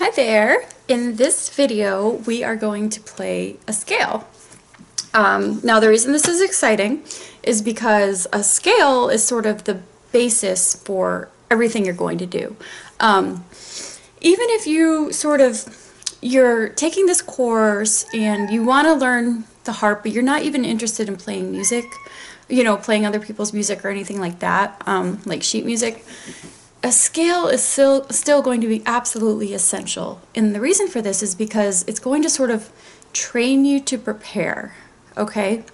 Hi there! In this video we are going to play a scale. Now the reason this is exciting is because a scale is sort of the basis for everything you're going to do. Even if you're taking this course and you want to learn the harp but you're not even interested in playing music, playing other people's music or anything like that, like sheet music, a scale is still going to be absolutely essential. And the reason for this is because it's going to sort of train you to prepare, okay?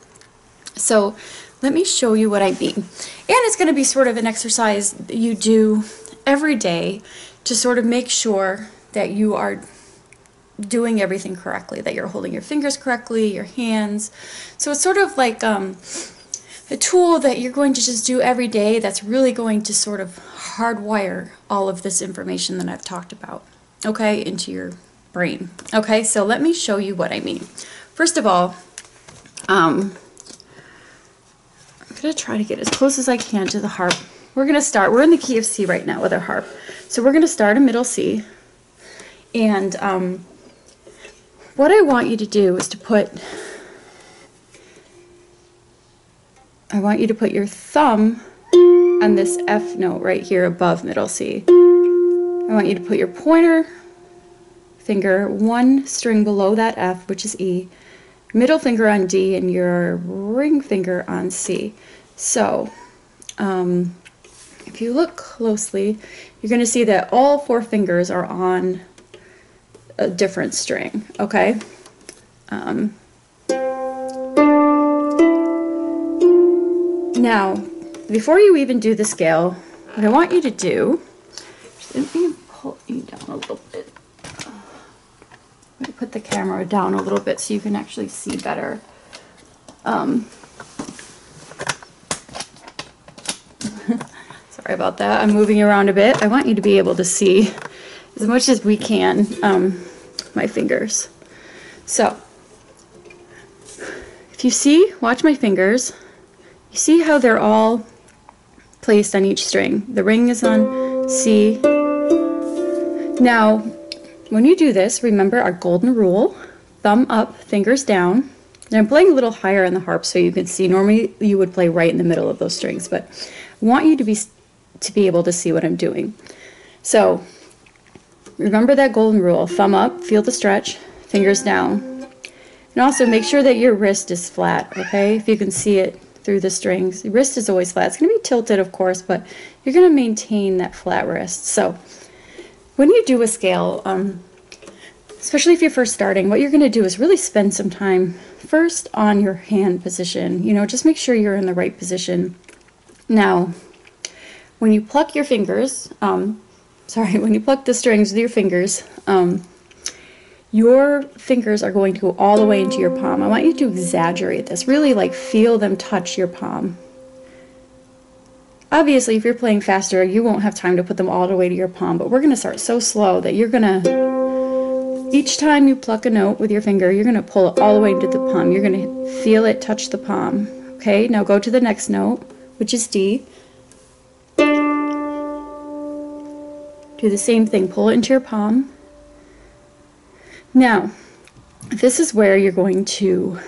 So let me show you what I mean. And it's going to be sort of an exercise that you do every day to sort of make sure that you are doing everything correctly, that you're holding your fingers correctly, your hands. So it's sort of like a tool that you're going to just do every day that's really going to sort of hardwire all of this information that I've talked about, okay, into your brain. Okay, so let me show you what I mean. First of all, I'm going to try to get as close as I can to the harp. We're going to start, we're in the key of C right now with our harp. So we're going to start in middle C. And what I want you to do is to put your thumb on this F note right here above middle C. I want you to put your pointer finger one string below that F, which is E, middle finger on D, and your ring finger on C. So if you look closely, you're going to see that all four fingers are on a different string, okay? Now, before you even do the scale, what I want you to do, let me pull you down a little bit. Let me put the camera down a little bit so you can actually see better. Sorry about that. I'm moving around a bit. I want you to be able to see as much as we can my fingers. So, if you see, watch my fingers. You see how they're all placed on each string. The ring is on C. Now, when you do this, remember our golden rule: thumb up, fingers down. And I'm playing a little higher on the harp so you can see. Normally you would play right in the middle of those strings, but I want you to be able to see what I'm doing. So remember that golden rule: thumb up, feel the stretch, fingers down. And also make sure that your wrist is flat, okay? If you can see it through the strings. The wrist is always flat. It's going to be tilted, of course, but you're going to maintain that flat wrist. So when you do a scale, especially if you're first starting, what you're going to do is really spend some time first on your hand position. Just make sure you're in the right position. Now, when you pluck your fingers, when you pluck the strings with your fingers, your fingers are going to go all the way into your palm. I want you to exaggerate this. Really, feel them touch your palm. Obviously, if you're playing faster, you won't have time to put them all the way to your palm, but we're going to start so slow that you're going to, each time you pluck a note with your finger, you're going to pull it all the way into the palm. You're going to feel it touch the palm. Okay, now go to the next note, which is D. Do the same thing. Pull it into your palm. Now, this is where you're going to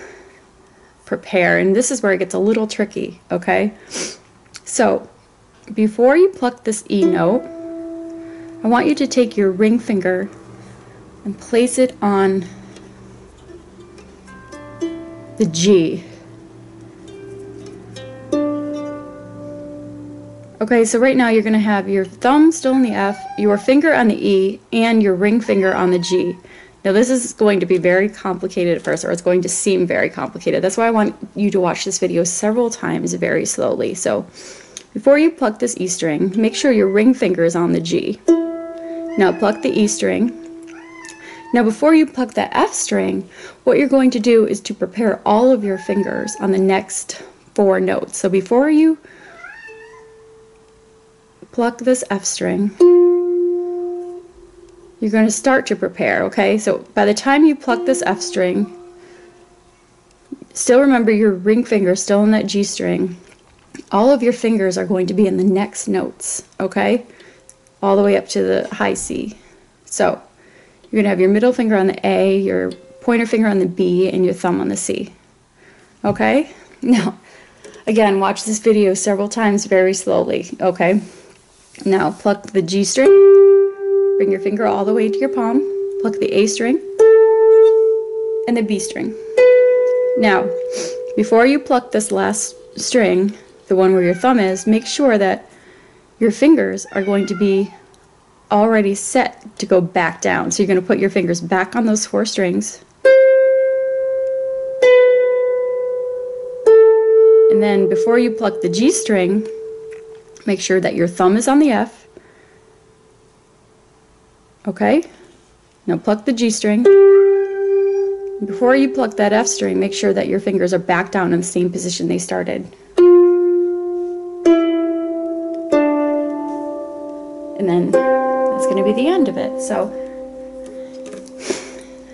prepare, and this is where it gets a little tricky, okay? So, before you pluck this E note, I want you to take your ring finger and place it on the G. Okay, so right now you're going to have your thumb still on the F, your finger on the E, and your ring finger on the G. Now this is going to be very complicated at first, or it's going to seem very complicated. That's why I want you to watch this video several times very slowly. So before you pluck this E string, make sure your ring finger is on the G. Now pluck the E string. Now before you pluck that F string, what you're going to do is to prepare all of your fingers on the next four notes. So before you pluck this F string, you're going to start to prepare, okay? So by the time you pluck this F string, still remember your ring finger is still on that G string. All of your fingers are going to be in the next notes, okay? All the way up to the high C. So You're going to have your middle finger on the A, your pointer finger on the B, and your thumb on the C. Okay? Now, again, watch this video several times very slowly. Okay? Now, pluck the G string. Bring your finger all the way to your palm. Pluck the A string and the B string. Now, before you pluck this last string, the one where your thumb is, make sure that your fingers are going to be already set to go back down. So you're going to put your fingers back on those 4 strings. And then before you pluck the G string, make sure that your thumb is on the F. Okay? Now pluck the G string. Before you pluck that F string, make sure that your fingers are back down in the same position they started. And then that's going to be the end of it. So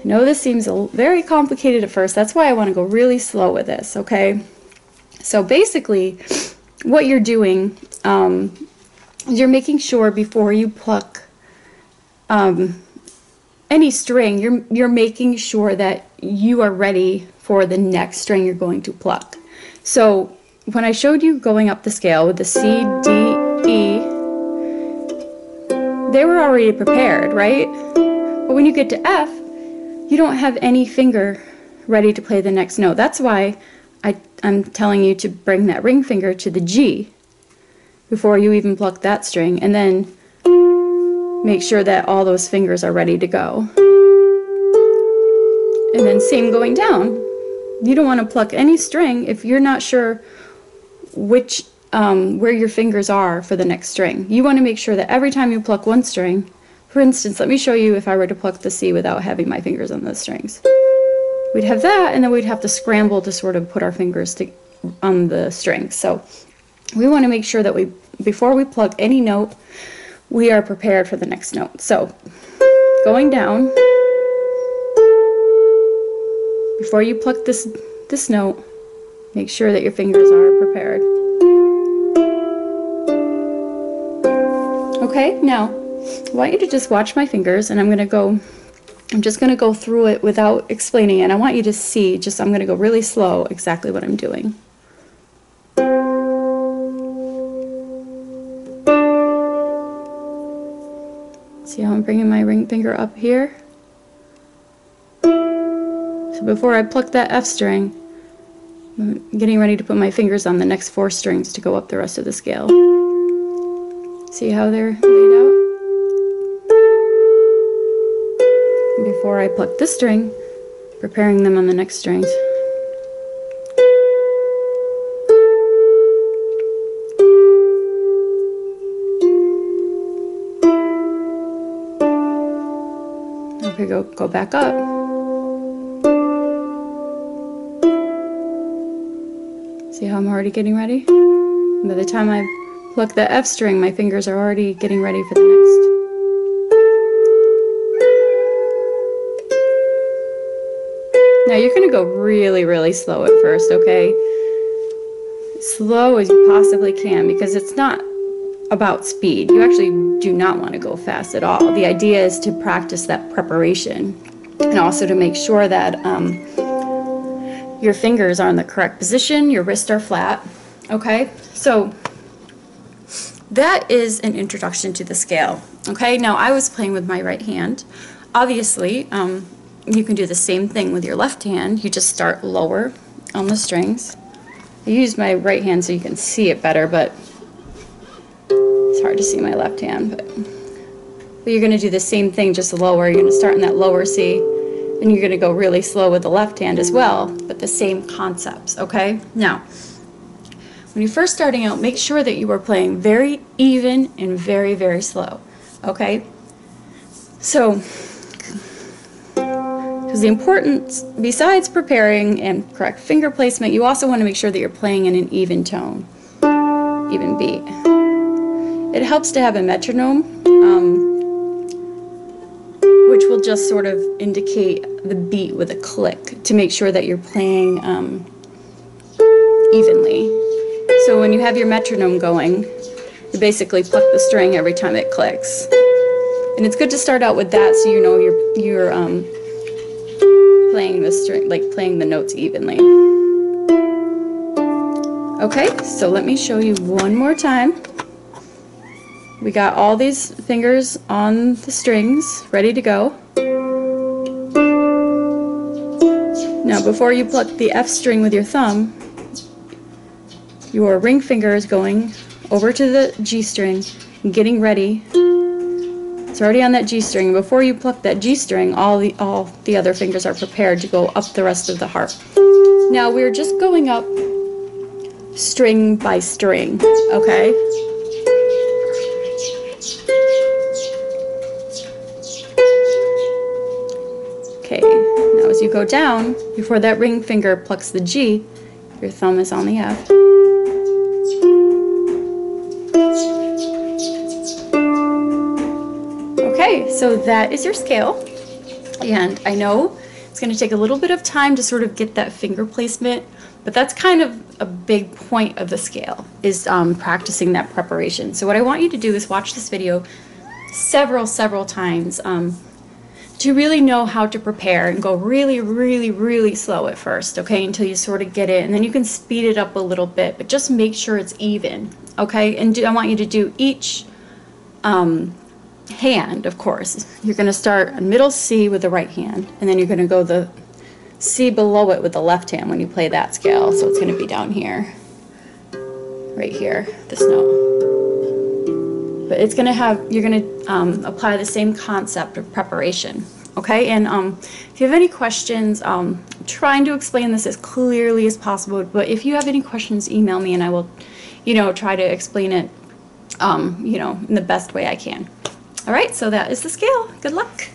I know this seems very complicated at first. That's why I want to go really slow with this, okay? So basically, what you're doing, you're making sure before you pluck any string, you're making sure that you are ready for the next string you're going to pluck. So when I showed you going up the scale with the C, D, E, they were already prepared, right? But when you get to F, you don't have any finger ready to play the next note. That's why I'm telling you to bring that ring finger to the G before you even pluck that string, and then make sure that all those fingers are ready to go. And then same going down. You don't want to pluck any string if you're not sure which where your fingers are for the next string. You want to make sure that every time you pluck one string, for instance, let me show you if I were to pluck the C without having my fingers on the strings. We'd have that, and then we'd have to scramble to sort of put our fingers on the strings. So we want to make sure that before we pluck any note, we are prepared for the next note. So going down, before you pluck this note, make sure that your fingers are prepared. Okay, now I want you to just watch my fingers, and I'm just going to go through it without explaining it. I want you to see, I'm going to go really slow, exactly what I'm doing. See how I'm bringing my ring finger up here? So before I pluck that F string, I'm getting ready to put my fingers on the next 4 strings to go up the rest of the scale. See how they're laid out? Before I pluck this string, preparing them on the next strings. Okay, go back up. See how I'm already getting ready? And by the time I pluck the F string, my fingers are already getting ready for the next. Now you're going to go really, really slow at first, okay? Slow as you possibly can, because it's not about speed. You actually do not want to go fast at all. The idea is to practice that preparation, and also to make sure that your fingers are in the correct position, your wrists are flat, okay? So that is an introduction to the scale, okay? Now I was playing with my right hand. Obviously, you can do the same thing with your left hand. You just start lower on the strings. I use my right hand so you can see it better, but it's hard to see my left hand. But you're going to do the same thing, just lower. You're going to start in that lower C, and you're going to go really slow with the left hand as well, but the same concepts, okay? Now, when you're first starting out, make sure that you are playing very even and very, very slow, okay? So, because the importance, besides preparing and correct finger placement, you also want to make sure that you're playing in an even tone, even beat. It helps to have a metronome, which will just sort of indicate the beat with a click to make sure that you're playing evenly. So when you have your metronome going, you basically pluck the string every time it clicks. And it's good to start out with that so you know you're playing the string, like playing the notes evenly. Okay, so let me show you one more time. We got all these fingers on the strings ready to go. Now before you pluck the F string with your thumb, your ring finger is going over to the G string and getting ready. It's already on that G string. Before you pluck that G string, all the other fingers are prepared to go up the rest of the harp. Now we're just going up string by string, okay? Okay, now as you go down, before that ring finger plucks the G, your thumb is on the F. Okay, so that is your scale, and I know it's going to take a little bit of time to sort of get that finger placement, but that's kind of a big point of the scale, is practicing that preparation. So what I want you to do is watch this video several times to really know how to prepare, and go really slow at first, okay, until you sort of get it, and then you can speed it up a little bit, but just make sure it's even, okay? And I want you to do each hand, of course. You're going to start a middle C with the right hand, and then you're going to go the C below it with the left hand when you play that scale. So it's going to be down here, right here, this note. But it's going to have, you're going to apply the same concept of preparation, okay? And if you have any questions, I'm trying to explain this as clearly as possible, but if you have any questions, email me and I will, try to explain it, in the best way I can. All right, so that is the scale. Good luck.